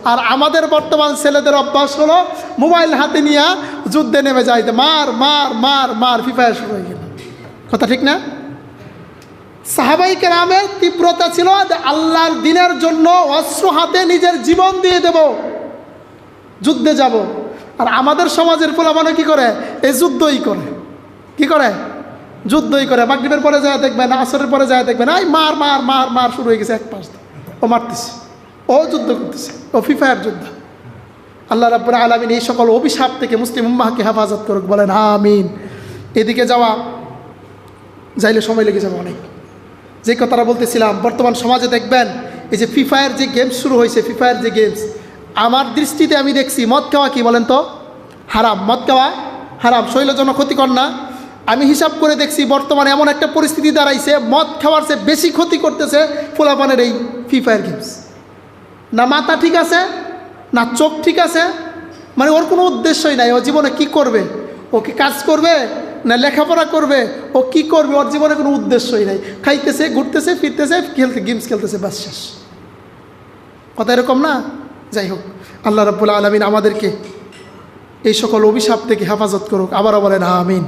আর আমাদের বর্তমান ছেলেদের অভ্যাস হলো মোবাইল হাতে নিয়ে যুদ্ধে নেমে যাইতে, মার মার মার মার, ফ্রি ফায়ার শুরু হয়ে গেল। কথা ঠিক না? সাহাবাই কেরামের তীব্রতা ছিল যে আল্লাহর দ্বীনের জন্য অস্ত্র হাতে নিজের জীবন দিয়ে দেব, যুদ্ধে যাব। আর আমাদের সমাজের পোলাপানে কি করে? এই যুদ্ধই করে। কি করে? যুদ্ধই করে। মাগরিবের পরে যায় দেখবেন, আসরের পরে যায় দেখবেন, এই মার মার মার মার শুরু হয়ে গেছে, এক পাশ ও মারতেছে, ও যুদ্ধ করতেছে, ও ফ্রি ফায়ার যোদ্ধা। আল্লাহ রাব্বুল আলামিন এই সকল অভিশাপ থেকে মুসলিম উম্মাহকে হেফাজত করুক, বলেন আমিন। এদিকে যাইলে সময় লেগে যাবে অনেক। যে কথাটা বলতেছিলাম, বর্তমান সমাজে দেখবেন এই যে ফ্রি ফায়ার যে গেমস শুরু হয়েছে, ফ্রি ফায়ার যে গেমস, আমার দৃষ্টিতে আমি দেখছি মদ খাওয়া কি বলেন তো? হারাম। মদ খাওয়া হারাম, শরীরের জন্য ক্ষতিকর না? আমি হিসাব করে দেখছি বর্তমানে এমন একটা পরিস্থিতি দাঁড়াইছে, মদ খাওয়ার চেয়ে বেশি ক্ষতি করতেছে পোলাপানের এই ফ্রি ফায়ার গেমস। না মাথা ঠিক আছে, না চোখ ঠিক আছে, মানে ওর কোনো উদ্দেশ্যই নাই। ও জীবনে কি করবে? ও কি কাজ করবে না লেখাপড়া করবে? ও কি করবে? ওর জীবনে কোনো উদ্দেশ্যই নাই। খাইতেছে, ঘুরতেছে, ফিরতেছে, গেমস খেলতেছে, বাস শেষ। কথা এরকম না? যাই হোক, আল্লাহ রাব্বুল আলামিন আমাদেরকে এই সকল অভিশাপ থেকে হেফাজত করুক। আবারও বলেন আমিন।